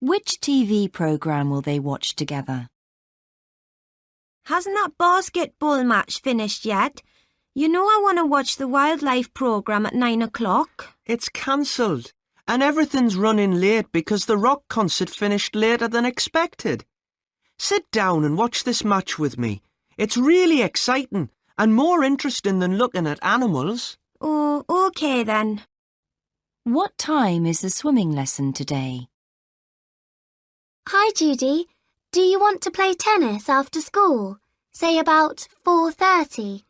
Which TV programme will they watch together? Hasn't that basketball match finished yet? You know I want to watch the wildlife programme at 9 o'clock. It's cancelled, and everything's running late because the rock concert finished later than expected. Sit down and watch this match with me. It's really exciting and more interesting than looking at animals. Oh, OK then. What time is the swimming lesson today? Hi, Judy. Do you want to play tennis after school? Say about 4:30.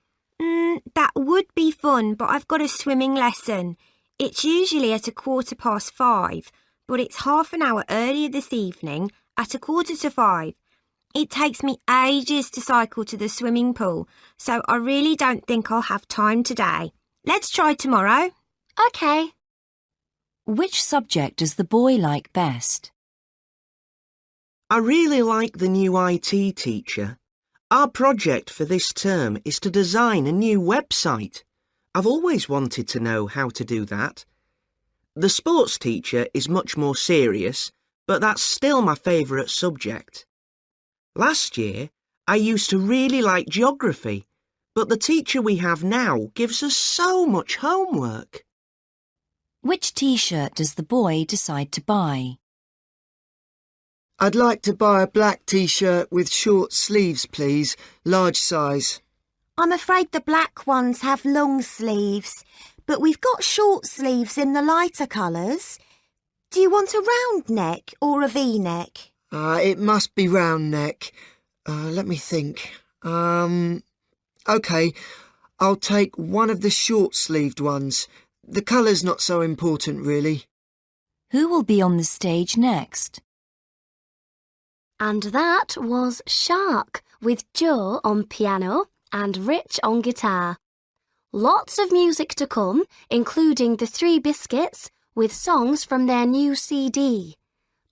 That would be fun, but I've got a swimming lesson. It's usually at 5:15, but it's half an hour earlier this evening at 4:45. It takes me ages to cycle to the swimming pool, so I really don't think I'll have time today. Let's try tomorrow. OK. Which subject does the boy like best? I really like the new IT teacher. Our project for this term is to design a new website. I've always wanted to know how to do that. The sports teacher is much more serious, but that's still my favourite subject. Last year, I used to really like geography, but the teacher we have now gives us so much homework. Which T-shirt does the boy decide to buy? I'd like to buy a black T-shirt with short sleeves, please, large size. I'm afraid the black ones have long sleeves, but we've got short sleeves in the lighter colours. Do you want a round neck or a V-neck? It must be round neck. Let me think. OK, I'll take one of the short-sleeved ones. The colour's not so important, really. Who will be on the stage next? And that was Shark with Joe on piano and Rich on guitar. Lots of music to come, including the Three Biscuits with songs from their new CD.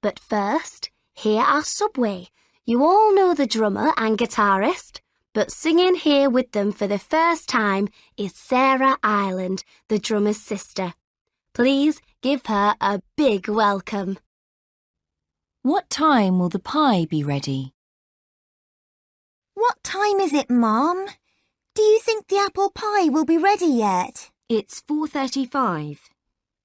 But first, here are Subway. You all know the drummer and guitarist, but singing here with them for the first time is Sarah Ireland, the drummer's sister. Please give her a big welcome. What time will the pie be ready? What time is it, Mum? Do you think the apple pie will be ready yet? It's 4:35.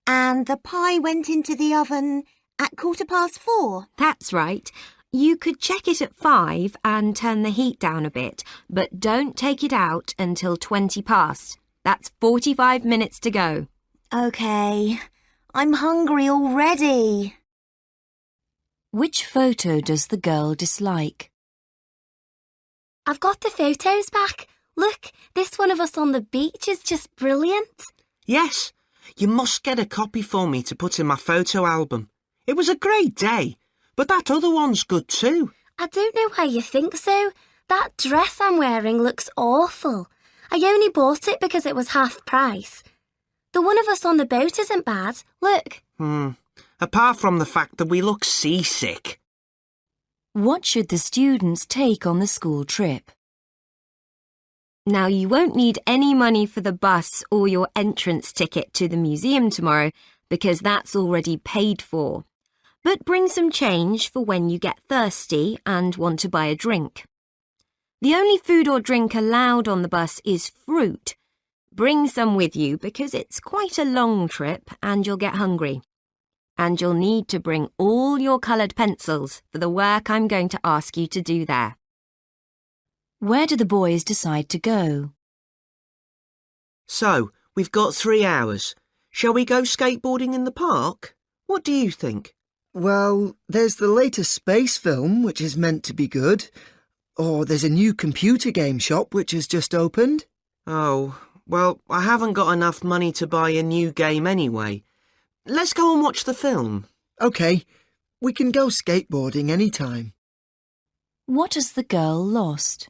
And the pie went into the oven at 4:15? That's right. You could check it at 5 and turn the heat down a bit, but don't take it out until 20 past. That's 45 minutes to go. OK. I'm hungry already. Which photo does the girl dislike? I've got the photos back. Look, this one of us on the beach is just brilliant. Yes, you must get a copy for me to put in my photo album. It was a great day, but that other one's good too. I don't know why you think so. That dress I'm wearing looks awful. I only bought it because it was half price. The one of us on the boat isn't bad. Look. Apart from the fact that we look seasick. What should the students take on the school trip? Now, you won't need any money for the bus or your entrance ticket to the museum tomorrow because that's already paid for. But bring some change for when you get thirsty and want to buy a drink. The only food or drink allowed on the bus is fruit. Bring some with you because it's quite a long trip and you'll get hungry. And you'll need to bring all your coloured pencils for the work I'm going to ask you to do there. Where do the boys decide to go? So, we've got 3 hours. Shall we go skateboarding in the park? What do you think? Well, there's the latest space film, which is meant to be good. Or there's a new computer game shop which has just opened. Oh, well, I haven't got enough money to buy a new game anyway. Let's go and watch the film. OK, we can go skateboarding any time. What has the girl lost?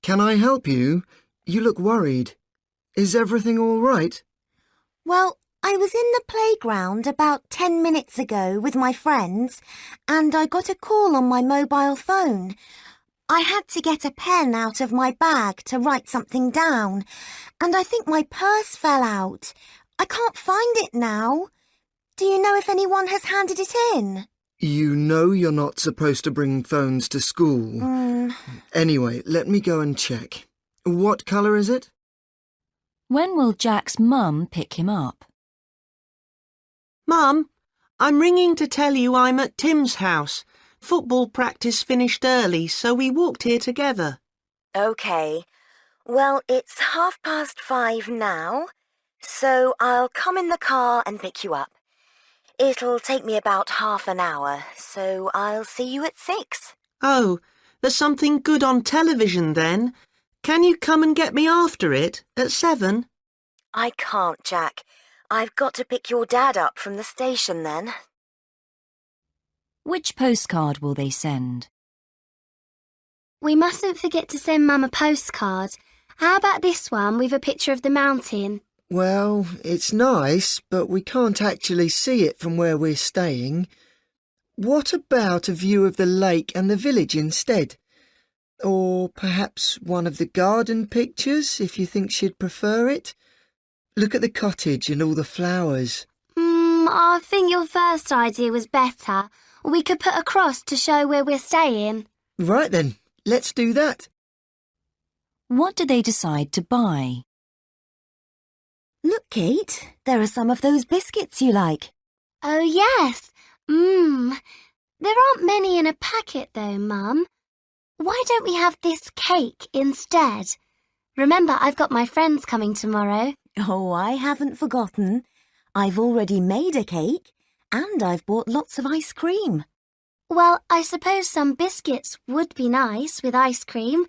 Can I help you? You look worried. Is everything all right? Well, I was in the playground about 10 minutes ago with my friends and I got a call on my mobile phone. I had to get a pen out of my bag to write something down and I think my purse fell out. I can't find it now. Do you know if anyone has handed it in? You know you're not supposed to bring phones to school. Anyway, let me go and check. What colour is it? When will Jack's mum pick him up? Mum, I'm ringing to tell you I'm at Tim's house. Football practice finished early, so we walked here together. OK. Well, it's 5:30 now, so I'll come in the car and pick you up. It'll take me about half an hour, so I'll see you at 6. Oh, there's something good on television then. Can you come and get me after it, at 7? I can't, Jack. I've got to pick your dad up from the station then. Which postcard will they send? We mustn't forget to send Mum a postcard. How about this one with a picture of the mountain? Well, it's nice, but we can't actually see it from where we're staying. What about a view of the lake and the village instead? Or perhaps one of the garden pictures, if you think she'd prefer it? Look at the cottage and all the flowers. I think your first idea was better. We could put a cross to show where we're staying. Right then, let's do that. What do they decide to buy? Look, Kate, there are some of those biscuits you like. Oh, yes. There aren't many in a packet, though, Mum. Why don't we have this cake instead? Remember, I've got my friends coming tomorrow. Oh, I haven't forgotten. I've already made a cake and I've bought lots of ice cream. Well, I suppose some biscuits would be nice with ice cream.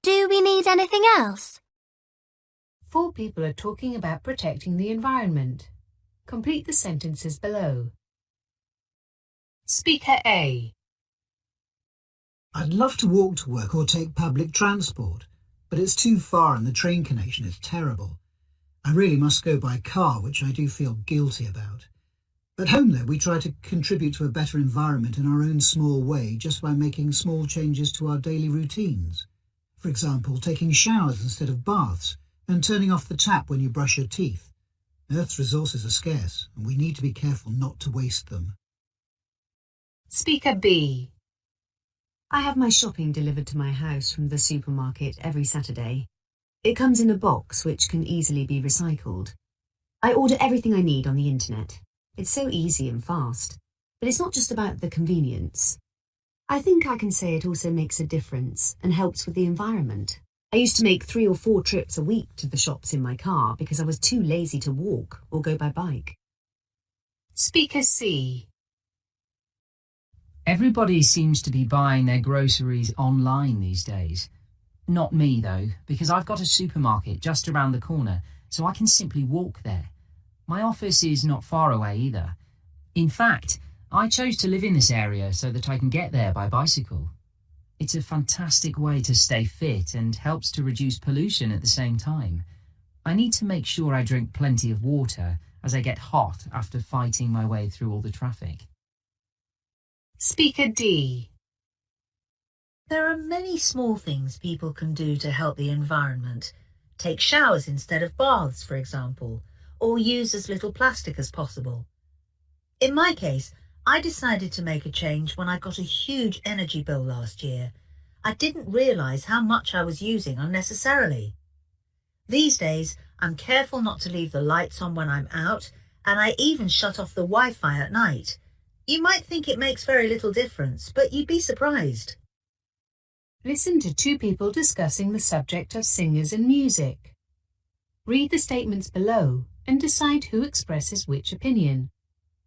Do we need anything else? 4 people are talking about protecting the environment. Complete the sentences below. Speaker A. I'd love to walk to work or take public transport, but it's too far and the train connection is terrible. I really must go by car, which I do feel guilty about. At home, though, we try to contribute to a better environment in our own small way just by making small changes to our daily routines. For example, taking showers instead of baths and turning off the tap when you brush your teeth. Earth's resources are scarce, and we need to be careful not to waste them. Speaker B. I have my shopping delivered to my house from the supermarket every Saturday. It comes in a box which can easily be recycled. I order everything I need on the internet. It's so easy and fast. But it's not just about the convenience. I think I can say it also makes a difference and helps with the environment. I used to make 3 or 4 trips a week to the shops in my car because I was too lazy to walk or go by bike. Speaker C. Everybody seems to be buying their groceries online these days. Not me, though, because I've got a supermarket just around the corner, so I can simply walk there. My office is not far away either. In fact, I chose to live in this area so that I can get there by bicycle. It's a fantastic way to stay fit and helps to reduce pollution at the same time. I need to make sure I drink plenty of water as I get hot after fighting my way through all the traffic. Speaker D. There are many small things people can do to help the environment. Take showers instead of baths, for example, or use as little plastic as possible. In my case, I decided to make a change when I got a huge energy bill last year. I didn't realise how much I was using unnecessarily. These days, I'm careful not to leave the lights on when I'm out, and I even shut off the Wi-Fi at night. You might think it makes very little difference, but you'd be surprised. Listen to 2 people discussing the subject of singers and music. Read the statements below and decide who expresses which opinion.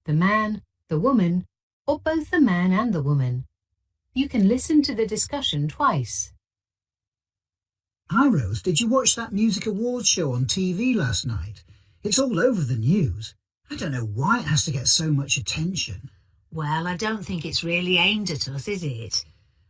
The man, the woman, or both the man and the woman. You can listen to the discussion twice. Hi Rose, did you watch that music awards show on TV last night? It's all over the news. I don't know why it has to get so much attention. Well, I don't think it's really aimed at us, is it?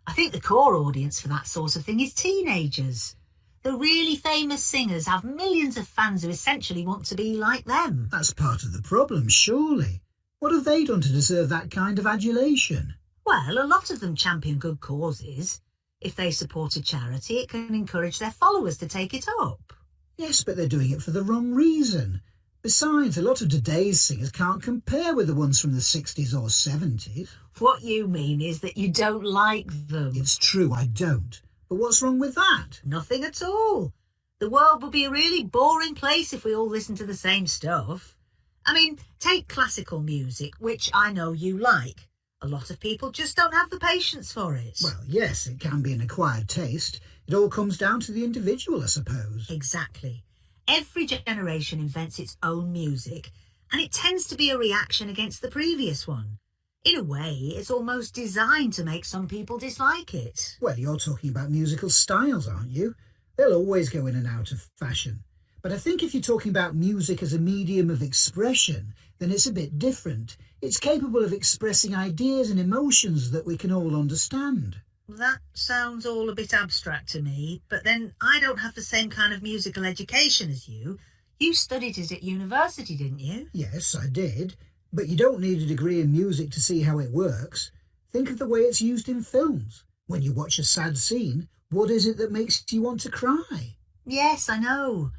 I think the core audience for that sort of thing is teenagers. The really famous singers have millions of fans who essentially want to be like them. That's part of the problem, surely. What have they done to deserve that kind of adulation? Well, a lot of them champion good causes. If they support a charity, it can encourage their followers to take it up. Yes, but they're doing it for the wrong reason. Besides, a lot of today's singers can't compare with the ones from the 60s or 70s. What you mean is that you don't like them. It's true, I don't. But what's wrong with that? Nothing at all. The world would be a really boring place if we all listened to the same stuff. I mean, take classical music, which I know you like. A lot of people just don't have the patience for it. Well, yes, it can be an acquired taste. It all comes down to the individual, I suppose. Exactly. Every generation invents its own music, and it tends to be a reaction against the previous one. In a way, it's almost designed to make some people dislike it. Well, you're talking about musical styles, aren't you? They'll always go in and out of fashion. But I think if you're talking about music as a medium of expression, then it's a bit different. It's capable of expressing ideas and emotions that we can all understand. That sounds all a bit abstract to me, but then I don't have the same kind of musical education as you. You studied it at university, didn't you? Yes, I did. But you don't need a degree in music to see how it works. Think of the way it's used in films. When you watch a sad scene, what is it that makes you want to cry? Yes, I know.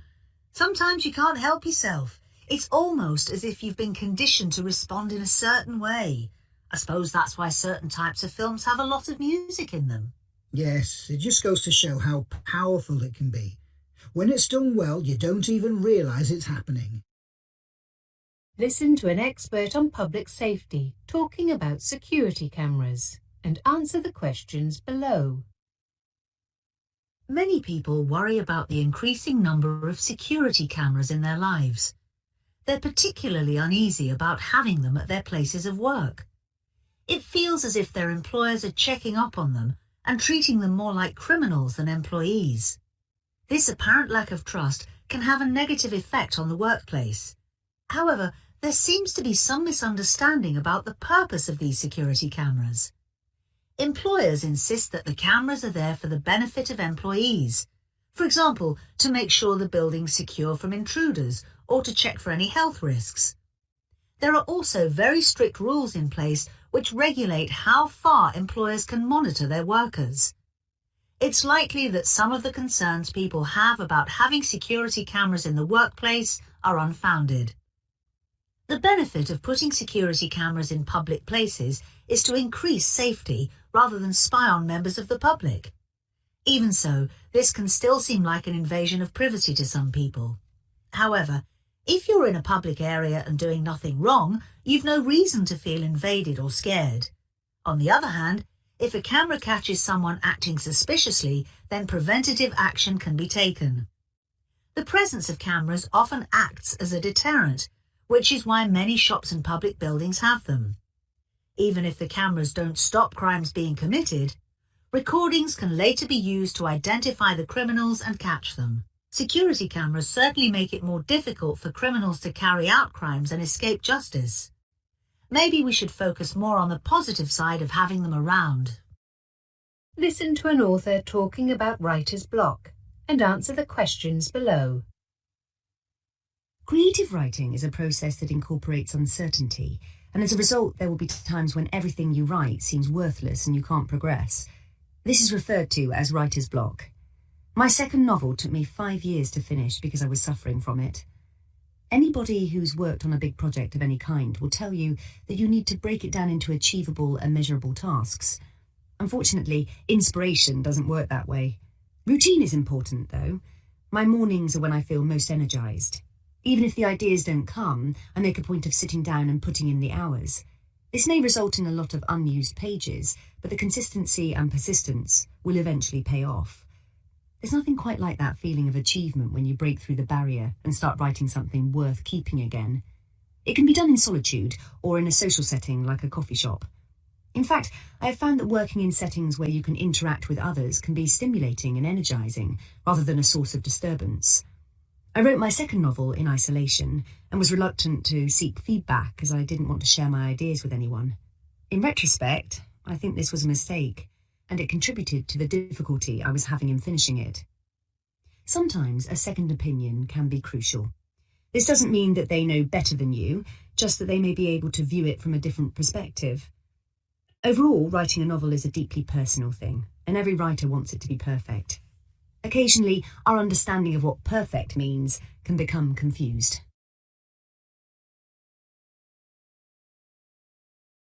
Sometimes you can't help yourself. It's almost as if you've been conditioned to respond in a certain way. I suppose that's why certain types of films have a lot of music in them. Yes, it just goes to show how powerful it can be. When it's done well, you don't even realise it's happening. Listen to an expert on public safety talking about security cameras and answer the questions below. Many people worry about the increasing number of security cameras in their lives. They're particularly uneasy about having them at their places of work. It feels as if their employers are checking up on them and treating them more like criminals than employees. This apparent lack of trust can have a negative effect on the workplace. However, there seems to be some misunderstanding about the purpose of these security cameras. Employers insist that the cameras are there for the benefit of employees. For example, to make sure the building's secure from intruders or to check for any health risks. There are also very strict rules in place which regulate how far employers can monitor their workers. It's likely that some of the concerns people have about having security cameras in the workplace are unfounded. The benefit of putting security cameras in public places is to increase safety rather than spy on members of the public. Even so, this can still seem like an invasion of privacy to some people. However, if you're in a public area and doing nothing wrong, you've no reason to feel invaded or scared. On the other hand, if a camera catches someone acting suspiciously, then preventative action can be taken. The presence of cameras often acts as a deterrent, which is why many shops and public buildings have them. Even if the cameras don't stop crimes being committed, recordings can later be used to identify the criminals and catch them. Security cameras certainly make it more difficult for criminals to carry out crimes and escape justice. Maybe we should focus more on the positive side of having them around. Listen to an author talking about writer's block and answer the questions below. Creative writing is a process that incorporates uncertainty, and as a result there will be times when everything you write seems worthless and you can't progress. This is referred to as writer's block. My second novel took me 5 years to finish because I was suffering from it. Anybody who's worked on a big project of any kind will tell you that you need to break it down into achievable and measurable tasks. Unfortunately, inspiration doesn't work that way. Routine is important, though. My mornings are when I feel most energised. Even if the ideas don't come, I make a point of sitting down and putting in the hours. This may result in a lot of unused pages, but the consistency and persistence will eventually pay off. There's nothing quite like that feeling of achievement when you break through the barrier and start writing something worth keeping again. It can be done in solitude or in a social setting like a coffee shop. In fact, I have found that working in settings where you can interact with others can be stimulating and energising rather than a source of disturbance. I wrote my second novel in isolation and was reluctant to seek feedback as I didn't want to share my ideas with anyone. In retrospect, I think this was a mistake, and it contributed to the difficulty I was having in finishing it. Sometimes a second opinion can be crucial. This doesn't mean that they know better than you, just that they may be able to view it from a different perspective. Overall, writing a novel is a deeply personal thing, and every writer wants it to be perfect. Occasionally, our understanding of what perfect means can become confused.